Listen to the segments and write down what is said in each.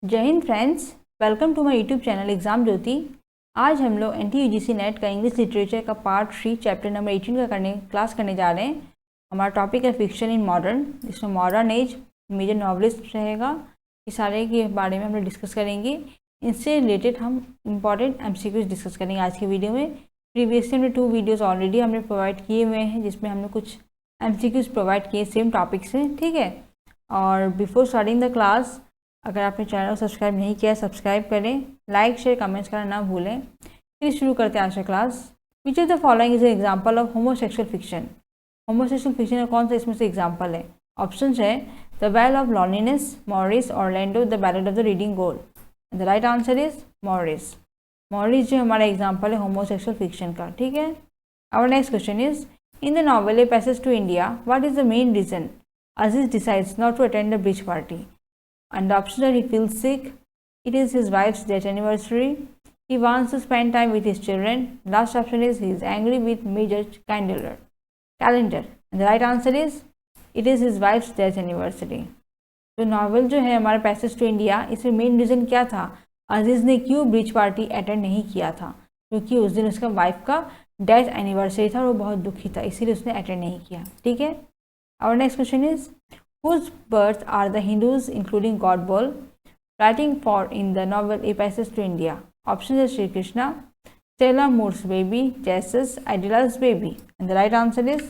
जय हिंद friends, welcome to my YouTube channel exam Jyoti. आज हम लोग NT-UGC नेट का इंग्लिश लिटरेचर का पार्ट 3 चैप्टर नंबर 18 का क्लास करने जा रहे हैं। हमारा टॉपिक है फिक्शन इन मॉडर्न, जिसमें मॉडर्न एज मेजर नॉवलिस्ट रहेगा। इस सारे के बारे में हम लोग डिस्कस करेंगे। इनसे रिलेटेड हम इंपॉर्टेंट MCQs डिस्कस करेंगे आज की वीडियो में। प्रीवियसली हमने 2 वीडियोज़ ऑलरेडी हमने प्रोवाइड किए हुए हैं, जिसमें हमने कुछ MCQs प्रोवाइड किए सेम टॉपिक से, ठीक है। और बिफोर स्टार्टिंग द क्लास, अगर आपने चैनल को सब्सक्राइब नहीं किया है सब्सक्राइब करें, लाइक शेयर कमेंट्स करना ना भूलें। फिर शुरू करते हैं आज का class. Which is the following is example of homosexual fiction. Homosexual fiction का कौन सा इसमें से एग्जाम्पल है? ऑप्शन है the well of loneliness, Maurice, Orlando, the ballad of the Reading gaol. The right answer is Maurice. Maurice जो हमारा example है होमोसेक्सुअल फिक्शन का, ठीक है। Our next question is in the novel a passage to India, what is the main reason Aziz decides not to attend the bridge party? And the options are he feels sick, it is his wife's death anniversary, he wants to spend time with his children, last option is he is angry with Major Calendar. And the right answer is it is his wife's death anniversary. तो novel जो है हमारा passage to India, इसमें main reason क्या था? अजीज़ ने क्यों bridge party attend नहीं किया था? क्योंकि उस दिन उसका वाइफ का डेथ एनिवर्सरी था और वो बहुत दुखी था, इसीलिए उसने अटेंड नहीं किया, ठीक है। Our next question is whose birth are the Hindus, including God Bull, writing for in the novel A Passage to India? Options are Sri Krishna, Stella Moore's baby, Jesus, Idila's baby. And the right answer is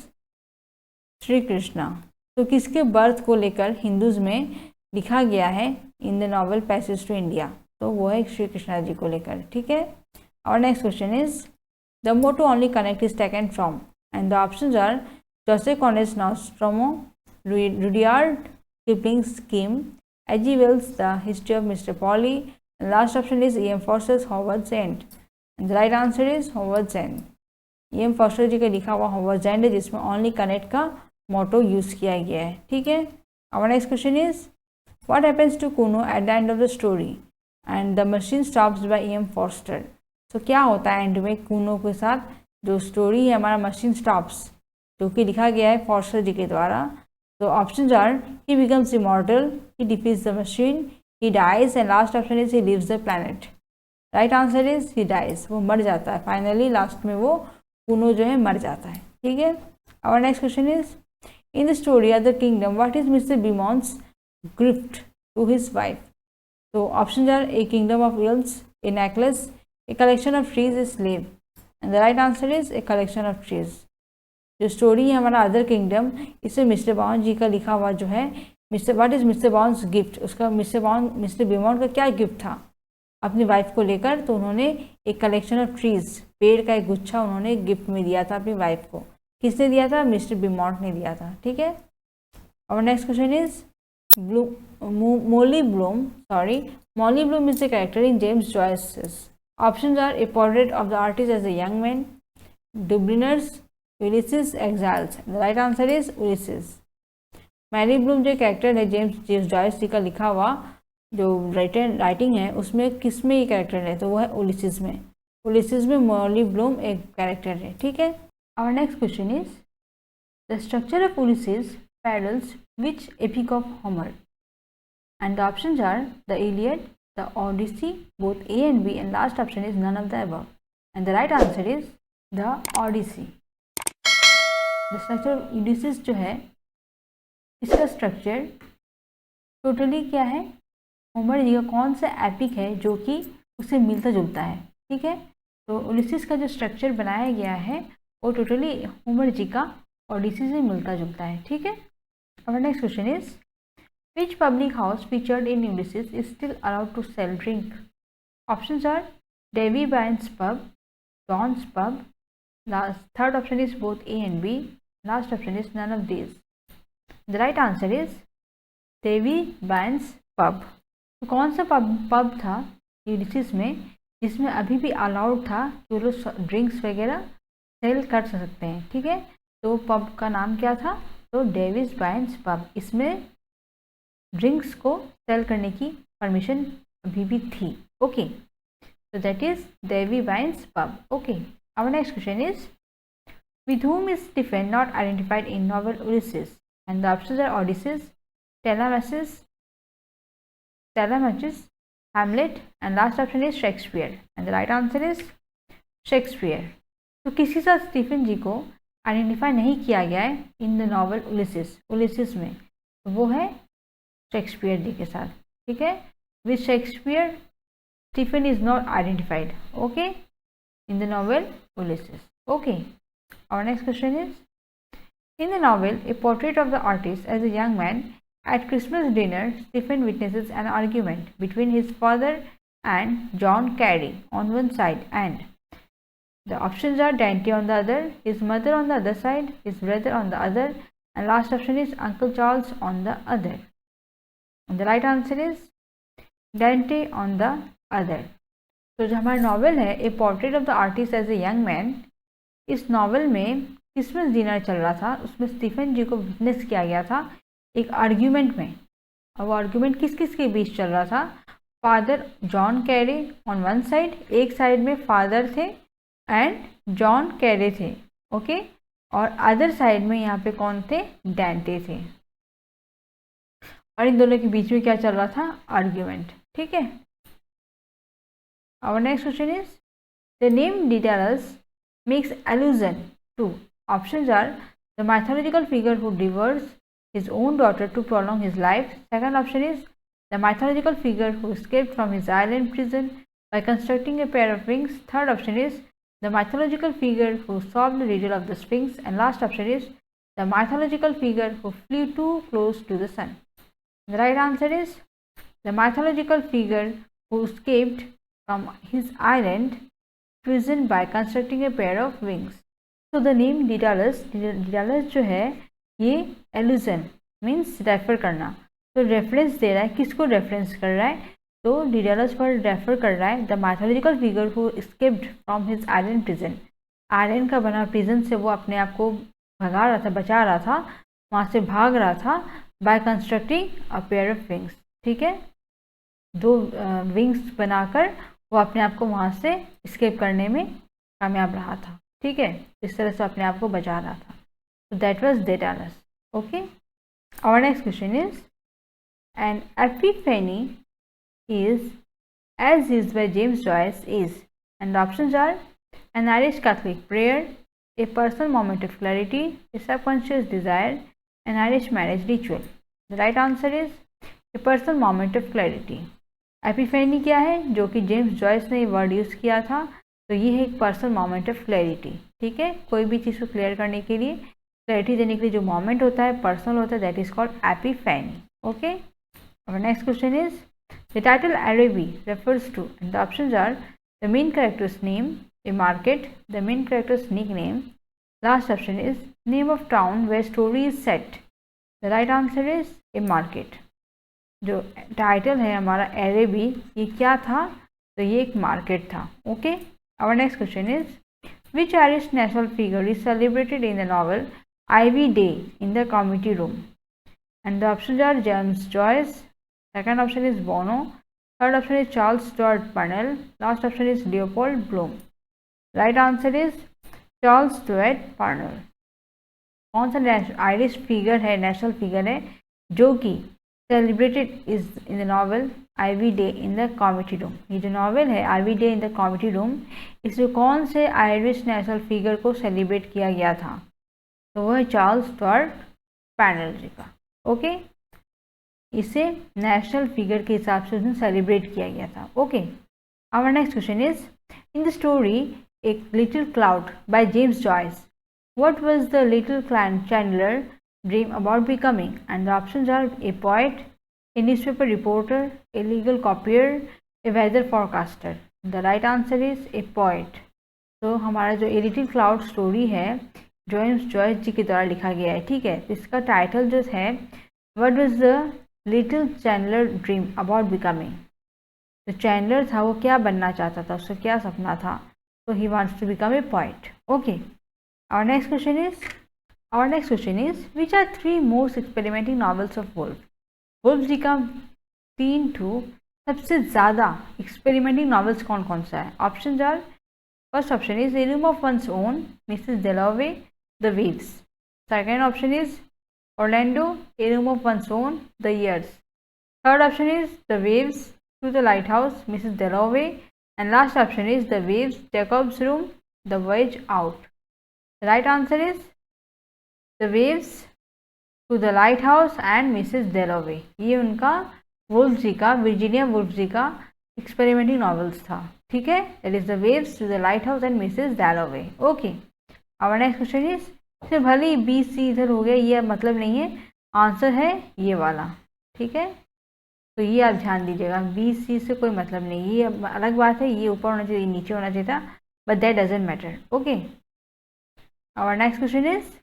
Sri Krishna. तो किसके birth को लेकर Hindus में लिखा गया है in the novel passage to India? तो वो है श्री कृष्णा जी को लेकर, ठीक है। और next question is the motto only connect is taken from, and the options are Joseph Cornes Nostromo, Rudyard Kipling's Scheme, H.G. Wells' The History of Mr. Polly, and last option is E.M. Forster's Howard's End. And the right answer is Howard's End. E.M. Forster जी का लिखा हुआ Howard's End है, जिसमें only connect का मोटो use किया गया है, ठीक है। Our next question is what happens to Kuno at the end of the story and the machine stops by E.M. Forster? So क्या होता है एंड में कुनो के साथ? जो स्टोरी है हमारा मशीन स्टॉप्स, जो कि लिखा गया है फॉस्टर जी के द्वारा। So options are he becomes immortal, he defeats the machine, he dies, and last option is he leaves the planet. Right answer is he dies. वो मर जाता है, फाइनली लास्ट में वो कुनो जो है मर जाता है, ठीक है। Our next question is in the story of the kingdom, what is Mr. Beaumont's gift to his wife? So options are a kingdom of eels, a necklace, a collection of trees, a slave. And the right answer is a collection of trees. जो story है हमारा other kingdom, इसमें mister bound जी का लिखा हुआ जो है what is mister bounds gift, उसका मिस्टर ब्यूमॉन्ट का क्या गिफ्ट था अपनी वाइफ को लेकर? तो उन्होंने एक कलेक्शन ऑफ ट्रीज, पेड़ का एक गुच्छा उन्होंने गिफ्ट में दिया था अपनी वाइफ को। किसने दिया था? मिस्टर ब्यूमॉन्ट ने दिया था, ठीक है। और next question is Molly Bloom is the character in James Joyce. Options are a portrait of the artist as a young man, Dubliners, Ulysses, Exiles. The right answer is Ulysses. Mary Bloom जो character है James Joyce ji का लिखा हुआ जो writing है, उसमें किस में ये कैरेक्टर है? तो वो है उलिसिस में। उलिसिस में मॉली ब्लूम एक कैरेक्टर है, ठीक है। Our next question is the structure of Ulysses parallels which epic of Homer? And the options are the Iliad, the Odyssey, both A and B, and last option is none of the above. And the right answer is the Odyssey. Structure Ulysses जो है इसका structure totally क्या है? Homer जी का कौन सा epic है जो कि उससे मिलता जुलता है, ठीक है। तो यूलिसिस का जो स्ट्रक्चर बनाया गया है वो टोटली होमर जी का ओडिसी से मिलता जुलता है, ठीक है। और next question is which public house featured in Ulysses is still allowed to sell drink? Options are Davy Byrnes pub, Don's pub, third option is both A and B. Last option is none of these. The right answer is Davy Byrne's pub. तो कौन सा pub था Ulysses में जिसमें अभी भी allowed था कि वो लोग ड्रिंक्स वगैरह सेल कर सकते हैं, ठीक है। तो पब का नाम क्या था? तो डेविस बाइन्स पब। इसमें ड्रिंक्स को सेल करने की परमिशन अभी भी थी, ओके। तो that is Davy Byrnes pub, okay. Our next question is with whom is Stephen not identified in novel Ulysses? And the options are Odysseus, Telemachus, Hamlet, and last option is Shakespeare, and the right answer is Shakespeare. तो किसी साथ Stephen जी को identify नहीं किया गया है in the novel Ulysses में, तो वो है शेक्सपियर जी के साथ, ठीक है। With Shakespeare Stephen is not identified, okay, in the novel Ulysses, okay. Our next question is, in the novel A Portrait of the Artist, as a young man at Christmas dinner, Stephen witnesses an argument between his father and John Carey on one side, and the options are Dante on the other, his mother on the other side, his brother on the other, and last option is Uncle Charles on the other. And the right answer is Dante on the other. तो जो हमारा novel है a portrait of the artist as a young man, इस novel में Christmas dinner चल रहा था, उसमें स्टीफन जी को विटनेस किया गया था एक आर्ग्यूमेंट में। और वो आर्ग्यूमेंट किस किस के बीच चल रहा था? Father John Carey on one side, एक साइड में फादर थे एंड जॉन कैरे थे, ओके, और अदर साइड में यहाँ पे कौन थे? डेंटे थे। और इन दोनों के बीच में क्या चल रहा था? आर्ग्यूमेंट, ठीक है। Our next question is, the name Daedalus makes allusion to, options are the mythological figure who devours his own daughter to prolong his life. Second option is the mythological figure who escaped from his island prison by constructing a pair of wings. Third option is the mythological figure who solved the riddle of the Sphinx. And last option is the mythological figure who flew too close to the sun. The right answer is the mythological figure who escaped from his island prison by constructing a pair of wings. So the name Daedalus जो है ये allusion means refer करना, तो reference दे रहा है, किसको reference कर रहा है? तो Daedalus पर रेफर कर रहा है the mythological figure who escaped from his island prison. Island का बना प्रिजन से वो अपने आप को भगा रहा था, बचा रहा था, वहाँ से भाग रहा था by constructing a pair of wings, ठीक है, दो विंग्स बनाकर वो अपने आप को वहाँ से स्केप करने में कामयाब रहा था, ठीक है, इस तरह से अपने आप को बचा रहा था। तो that was Dedalus, okay. Our next question is, an epiphany is as used by James Joyce is, and options are an Irish Catholic prayer, a personal moment of clarity, a subconscious desire, an Irish marriage ritual. The right answer is a personal moment of clarity. Epiphany क्या है? जो कि James Joyce ने word use किया था, तो ये है एक पर्सनल मोमेंट ऑफ क्लैरिटी, ठीक है, कोई भी चीज़ को क्लियर करने के लिए, क्लैरिटी देने के लिए जो मोमेंट होता है, पर्सनल होता है, that is called epiphany, okay. और next question is, the title Araby refers to, and the options are the main character's name, a market, the main character's nick name, last option is name of town where story is set. The right answer is a market. जो title है हमारा अरेबी, ये क्या था? तो ये एक market था, okay. Our next question is, which Irish national figure is celebrated in the novel Ivy Day in the committee room? And the options are James Joyce, second option is Bono, third option is Charles Stewart Parnell, last option is Leopold Bloom. Right answer is Charles Stewart Parnell. कौन सा Irish figure है, national figure है, जो कि celebrated is in the novel Ivy Day in the committee room? ये जो novel है Ivy Day in the committee room, इसमें कौन से आयरिश नेशनल फिगर को सेलिब्रेट किया गया था? तो वो है चार्ल्स स्टुअर्ट पर्नेल जी का, ओके। इसे नेशनल फिगर के हिसाब से उसने सेलिब्रेट किया गया था, okay. Our next question is, in the story a little cloud by James Joyce, what was the Little Chandler dream about becoming? And the options are a poet, a newspaper reporter, a legal copier, a weather forecaster. The right answer is a poet. तो हमारा जो ए little cloud story है James Joyce जी के द्वारा लिखा गया है, ठीक है, इसका टाइटल जो है what was the Little Chandler dream about becoming. तो चैंडलर था, वो क्या बनना चाहता था, उसका क्या सपना था? तो he wants to become a poet, okay. Our next question is, Our next question is, which are three most experimenting novels of Woolf? Woolf ji का 3 सबसे ज़्यादा एक्सपेरिमेंटिंग नॉवेल्स कौन कौन सा है? Option are, first option is a room of one's own, Mrs Dalloway, the waves. Second option is Orlando, a room of one's own, the years. Third option is the waves, to the lighthouse, Mrs. Dalloway, and last option is The Waves, Jacob's Room, The Voyage Out. The right answer is The Waves, To the Lighthouse and Mrs. Dalloway. ये उनका wolf ji का, Virginia Woolf ji का experimenting novels था, ठीक है. That is the waves, to the lighthouse and Mrs Dalloway. Okay, our next question is, फिर भले ही B C इधर हो गया, ये मतलब नहीं है, आंसर है ये वाला, ठीक है. तो ये आप ध्यान दीजिएगा, बी सी से कोई मतलब नहीं, ये अलग बात है, ये ऊपर होना चाहिए, नीचे होना चाहिए था, but that doesn't matter. Okay, our next question is,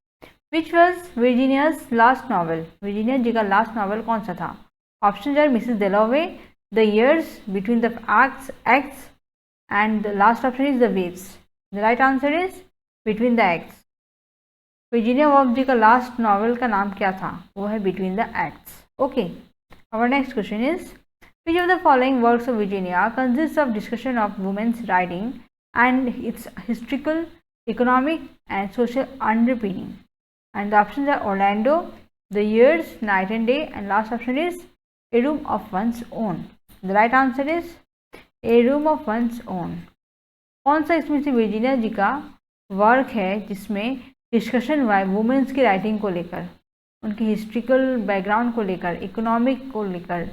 which was Virginia's last novel. Virginia ji का लास्ट नॉवल कौन सा था. Option are Mrs Dalloway, the years, between the acts, and the last option is the waves. The right answer is between the acts. Virginia Woolf ji का last novel का नाम क्या था, वो है between the acts. Okay, our next question is, which of the following works of Virginia consist of discussion of women's writing and its historical, economic and social underpinning. And the options are Orlando, The Years, Night and Day, and last option is A Room of One's Own. The right answer is A Room of One's Own. कौन सा इसमें से Virginia ji का work है जिसमें discussion हुआ है women's की राइटिंग को लेकर, उनकी हिस्ट्रिकल बैकग्राउंड को लेकर, इकोनॉमिक को लेकर,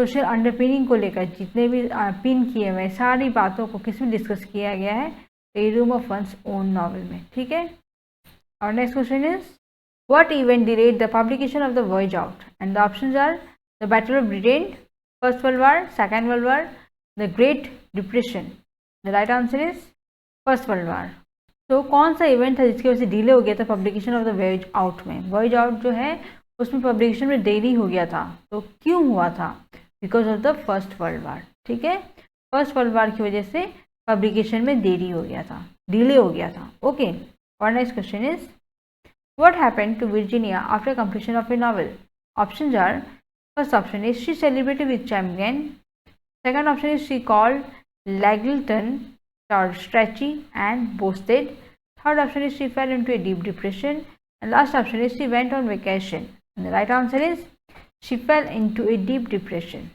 सोशल अंडरपिनिंग को लेकर, जितने भी पिन किए हुए सारी बातों को किसमें डिस्कस किया गया है, a room of one's own novel में, ठीक है. और next question is, what event delayed the publication of The Voyage Out? And the options are the Battle of Britain, First World War, Second World War, the Great Depression. The right answer is First World War. तो कौन सा event था जिसकी वजह से delay हो गया था publication of the voyage out में. वॉयज आउट जो है उसमें पब्लिकेशन में देरी हो गया था, तो क्यों हुआ था, because of the first world war, ठीक है. फर्स्ट वर्ल्ड वार की वजह से पब्लिकेशन में देरी हो गया था, डिले हो गया था. ओके, और next question is, what happened to Virginia after completion of a novel? Options are, first option is she celebrated with Champion, second option is she called Lagleton, Stretchy and boasted, third option is she fell into a deep depression, and last option is she went on vacation. And the right answer is she fell into a deep depression.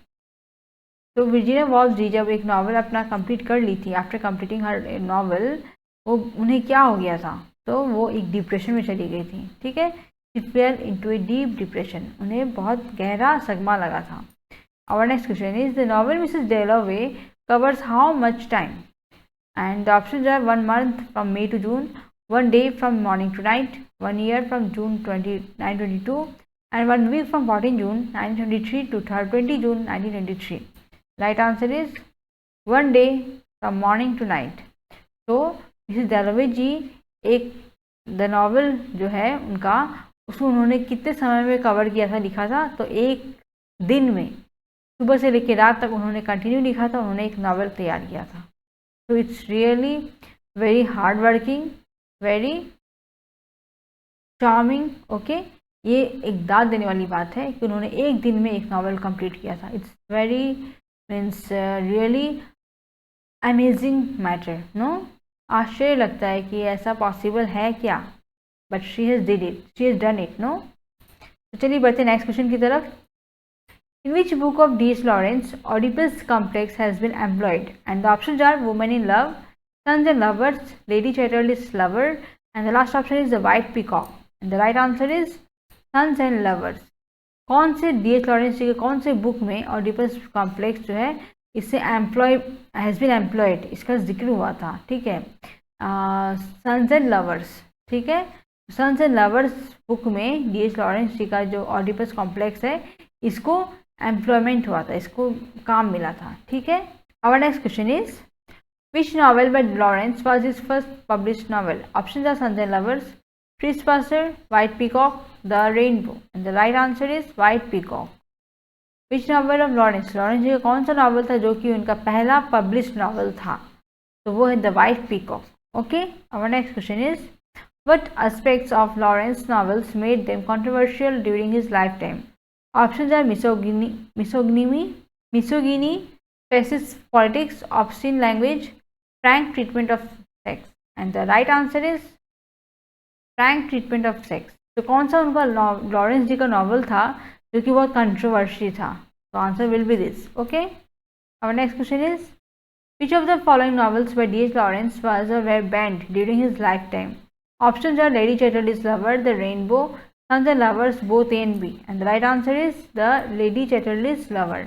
तो Virginia Woolf जी जब एक novel अपना complete कर ली थी, after completing हर novel, वो उन्हें क्या हो गया था, तो वो एक डिप्रेशन में चली गई थी, ठीक है. She fell into a deep depression, उन्हें बहुत गहरा सदमा लगा था. Our next question is, the novel Mrs Dalloway covers how much time. And the options are 1 month from May to June, 1 day from morning to night, 1 year from June 1922, and 1 week from 14 June 1923 to 20 June 1923. Right answer is 1 day from morning to night. तो Mrs डेलावे जी एक the novel जो है उनका, उसको उन्होंने कितने समय में कवर किया था, लिखा था, तो एक दिन में सुबह से लेकर रात तक उन्होंने कंटिन्यू लिखा था, उन्होंने एक नॉवल तैयार किया था. तो it's really very hard working, very charming. Okay, ये एक दाद देने वाली बात है कि उन्होंने एक दिन में एक नॉवल कंप्लीट किया था. It's very means really amazing matter, no. आश्चर्य लगता है कि ऐसा पॉसिबल है क्या, but she has did it, she has done it, no. तो चलिए बढ़ते नेक्स्ट क्वेश्चन की तरफ. In which book of D.S. Lawrence Oedipus complex has been employed? And the options are Woman in Love, Sons and Lovers, Lady Chatterley's Lover, and the last option is The White Peacock. And the right answer is Sons and Lovers. कौन से D.S. Lawrence जी के कौन से book में Oedipus complex जो है इससे has been employed, इसका जिक्र हुआ था, ठीक है. सन्स एंड लवर्स, ठीक है. सन्स एंड लवर्स बुक में D.S. लॉरेंस जी का जो ऑडिपस कॉम्प्लेक्स है, इसको एम्प्लॉयमेंट हुआ था, इसको काम मिला था, ठीक है. Our next question is, which novel by Lawrence was his first published novel. Options are sons and lovers, trespasser, white peacock, the rainbow. And the right answer is white peacock. Which novel of Lawrence, Lawrence ji का कौन सा novel था जो कि उनका पहला published novel था, तो वो है the white peacock. Okay, our next question is, what aspects of Lawrence novels made them controversial during his lifetime. Options are misogyny, fascist politics, obscene language, frank treatment of sex. And the right answer is frank treatment of sex. तो कौन सा उनका Lawrence ji का novel था जो कि बहुत कंट्रोवर्शी था, तो answer will be this. Okay, Our next question is, which of the following novels by D.H. Lawrence was or were banned during his lifetime? Options are Lady Chatterley's Lover, The Rainbow, Sons and Lovers, both A and B. And the right answer is the Lady Chatterley's Lover.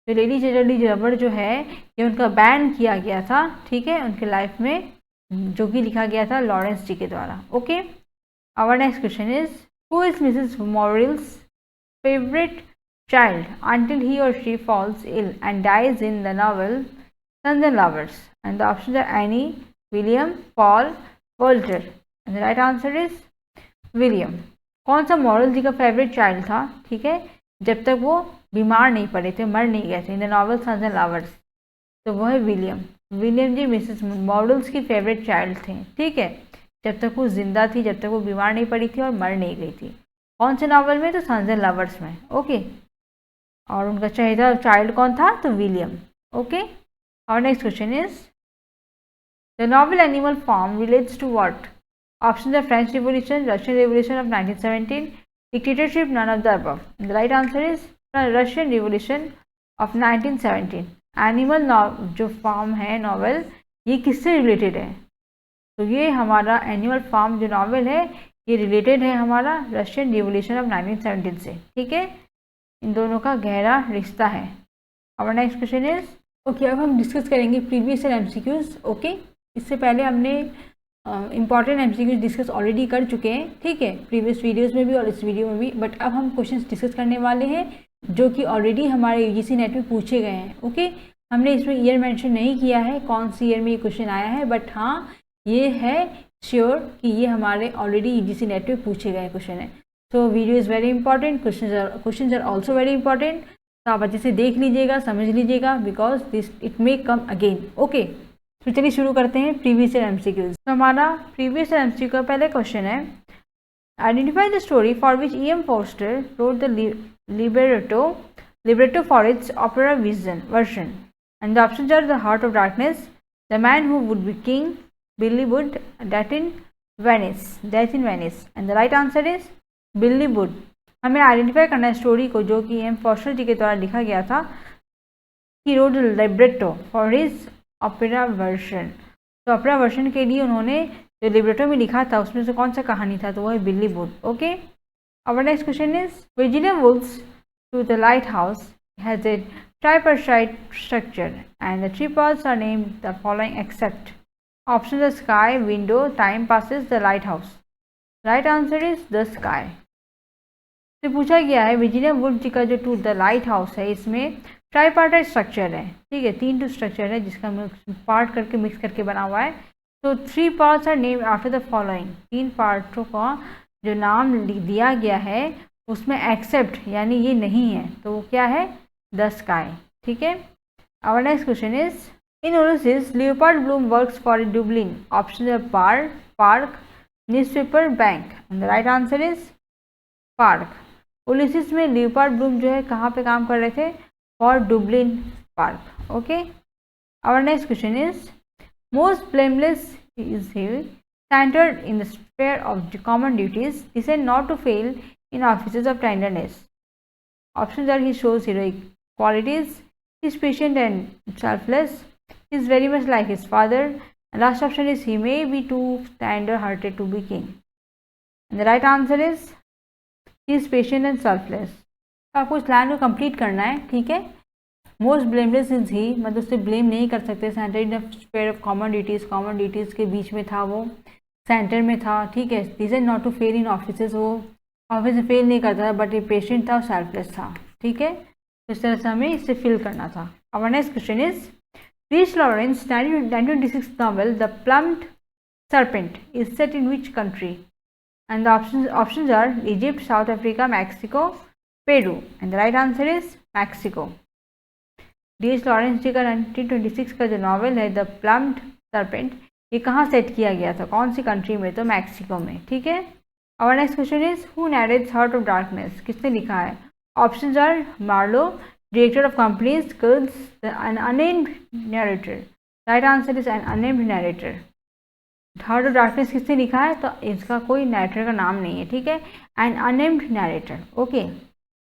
तो lady Chatterley lover जो है ये उनका ban किया गया था, ठीक है, उनके लाइफ में, जो कि लिखा गया था लॉरेंस जी के द्वारा. Okay, our next question is, who is Mrs Morel's favourite child until he or she falls ill and dies in the novel Sons and Lovers? And the options are Annie, William, Paul, Walter. And the right answer is William. कौन सा moral जी का favourite child था, ठीक है, जब तक वो बीमार नहीं पड़े थे, मर नहीं गए थे in the novel Sons and Lovers? तो वो है William. William ji Mrs Morels की फेवरेट चाइल्ड थे, ठीक है, जब तक वो जिंदा थी, जब तक वो बीमार नहीं पड़ी थी और मर नहीं गई थी. कौन से नॉवल में? तो सन्स एंड लवर्स में. ओके, और उनका चहेता चाइल्ड कौन था? तो William. Okay, our next question is, the novel Animal Farm relates to what? Options are French Revolution, Russian Revolution of 1917, dictatorship, none of the above. And the right answer is Russian Revolution of 1917. Animal जो farm है novel, ये किससे related है? तो ये हमारा animal farm जो novel है ये रिलेटेड है हमारा रशियन रिवोल्यूशन ऑफ 1917 से, ठीक है, इन दोनों का गहरा रिश्ता है. और नेक्स्ट क्वेश्चन इज, ओके, अब हम डिस्कस करेंगे प्रीवियस ईयर एमसीक्यूज. ओके, इससे पहले हमने इंपॉर्टेंट एमसीक्यूज डिस्कस ऑलरेडी कर चुके हैं, ठीक है, प्रीवियस वीडियोस में भी और इस वीडियो में भी. बट अब हम क्वेश्चंस डिस्कस करने वाले हैं जो कि ऑलरेडी हमारे यूजीसी नेट में पूछे गए हैं. ओके, हमने इसमें ईयर मेंशन नहीं किया है कौन सी ईयर में ये क्वेश्चन आया है, बट हाँ ये है श्योर कि ये हमारे ऑलरेडी यूजीसी नेट में पूछे गए क्वेश्चन है. So video is very important, question are also very important. तो आप अच्छे से देख लीजिएगा, समझ लीजिएगा, because this it may come again. Okay, तो चलिए शुरू करते हैं प्रीवियस ईयर एमसीक्यूज. तो हमारा प्रीवियस ईयर एमसीक्यू का पहले क्वेश्चन है, identify the story for which E.M. Forster wrote the libretto for its opera version. And the options are The Heart of Darkness, The Man Who Would Be King, Billy Budd, Death in Venice. And the right answer is बिल्ली बुड. हमें identify करना है story को जो कि E.M. Forster जी के द्वारा लिखा गया था. He wrote libretto for his opera version. तो ऑपेरा वर्जन के लिए उन्होंने जो लिब्रेटो में लिखा था उसमें से कौन सा कहानी था? तो वो है Billy Budd. Okay, our next question is, Virginia Woolf's to the lighthouse has a tripartite structure and the three parts are named the following except. Options are sky, window, time passes, the lighthouse. Right answer is the sky. तो पूछा गया है Virginia Woolf ji का जो to the light house है इसमें tripartite structure है, ठीक है, 3 स्ट्रक्चर है जिसका पार्ट करके मिक्स करके बना हुआ है. तो 3 parts are named after the following. 3 पार्टों का जो नाम दिया गया है उसमें एक्सेप्ट यानी ये नहीं है, तो वो क्या है? The sky. ठीक है, our next question is, in Ulysses Leopold Bloom works for Dublin. Option है bar, park, newspaper, bank. And the right answer is park. Ulysses में लियोपार्ड ब्लूम जो है कहाँ पे काम कर रहे थे? For Dublin park. Okay, our next question is, most blameless is he centered in the sphere of common duties, he said not to fail in offices of tenderness. Options are, he shows heroic qualities, he is patient and selfless, he is very much like his father, and last option is, he may be too tender hearted to be king. And the right answer is, he is patient and selfless. आपको इस line को complete करना है, ठीक है. Most blameless is ही, मतलब उसे blame नहीं कर सकते. Centre in the sphere of common duties के बीच में था, वो सेंटर में था, ठीक है. Reason not to fail in offices, वो ऑफिस में फेल नहीं करता था, बट ये पेशेंट था और सेल्फलेस था, ठीक है. तो इस तरह से हमें इससे फिल करना था. Our next question is, which Lawrence 1926 novel the plumed serpent is set in which country? And the options are Egypt, South Africa, Mexico, Peru. And the right answer is Mexico. D.H. Lawrence ji का 1926 का जो novel है the plumed serpent, ये कहाँ set किया गया था, कौन सी कंट्री में? तो मैक्सिको में, ठीक है. Our next question is, who narrates heart of darkness, किसने लिखा है? Options are Marlow, director of companies, kids, an unnamed narrator. Right answer is an unnamed narrator. Heart of darkness किसने लिखा है? तो इसका कोई नरेटर का नाम नहीं है, ठीक है, an unnamed narrator. Okay,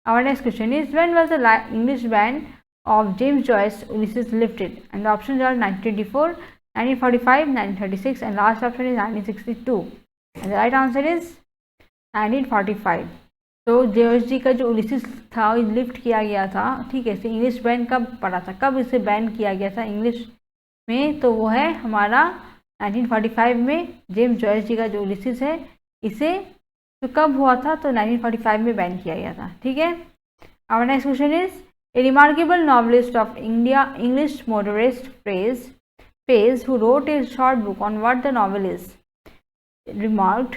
our next question is, when was the English ban of James Joyce Ulysses lifted? And the options are 1924, 1945, 1936 and last option is 1962. And the right answer is 1945. तो Joyce ji का जो Ulysses था lift किया गया था, ठीक है, इसे इंग्लिश बैन कब पड़ा था, कब इसे बैन किया गया था इंग्लिश में, तो वो है हमारा 1945 में। जेम्स जॉयस जी का जो उलिसिस है इसे तो कब हुआ था, तो 1945 में बैन किया गया था, ठीक है। Our next question is a remarkable novelist of India English modernist phase who wrote a short book on what the novel is remarked,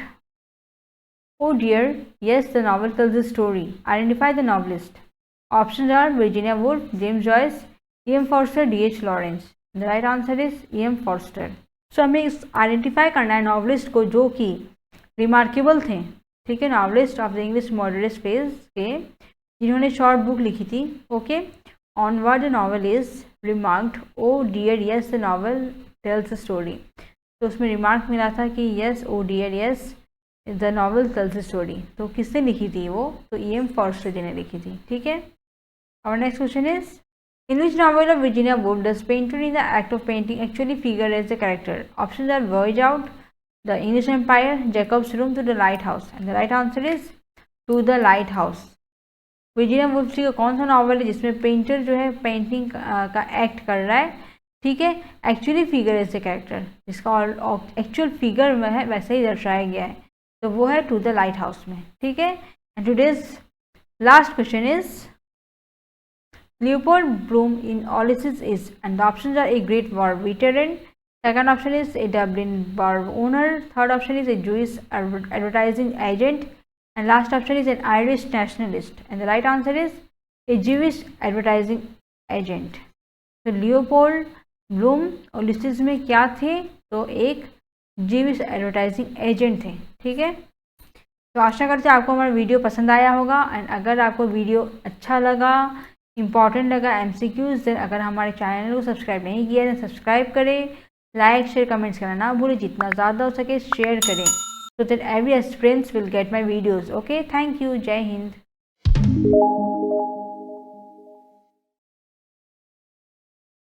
"Oh dear, yes, the novel tells a story. Identify the novelist." Options are Virginia Woolf, James Joyce, E.M. Forster, D.H. Lawrence. The right answer is E.M. Forster. So हमें identify करना है novelist को जो कि remarkable थे, ठीक है, novelist of the English modernist phase के जिन्होंने शॉर्ट बुक लिखी थी, okay, on what the novel is remarked, oh dear yes the novel tells a story. तो उसमें रिमार्क मिला था कि yes oh dear yes the novel tells a story. तो किसने लिखी थी वो, तो E.M. फॉर्स्टर जी ने लिखी थी, ठीक है। और next question is in which novel of Virginia Woolf does painter in the act of painting actually figure as the character? Options are voyage out, the English empire, Jacob's room, to the lighthouse. And the right answer is to the lighthouse. Virginia Woolf ji का कौन सा novel है जिसमें painter जो है painting का act कर रहा है, ठीक है, actually figure as the character, जिसका एक्चुअल फिगर में है वैसे ही दर्शाया गया है, तो वो है टू द लाइट हाउस में, ठीक है। And today's last question is Leopold Bloom in Ulysses is, and the options are a Great War veteran, second option is a Dublin bar owner, third option is a Jewish advertising agent, and last option is an Irish nationalist. And the right answer is a Jewish advertising agent. तो Leopold Bloom Ulysses में क्या थे, तो एक जीविश advertising agent थे, ठीक है। तो आशा करते हैं आपको हमारा वीडियो पसंद आया होगा। एंड अगर आपको वीडियो अच्छा लगा, इंपॉर्टेंट लगा MCQs, देन अगर हमारे चैनल को सब्सक्राइब नहीं किया है तो सब्सक्राइब करें, लाइक शेयर कमेंट्स करना ना भूलें, जितना ज़्यादा हो सके शेयर करें, so that every aspirants will get my videos. Okay, thank you. Jai Hind.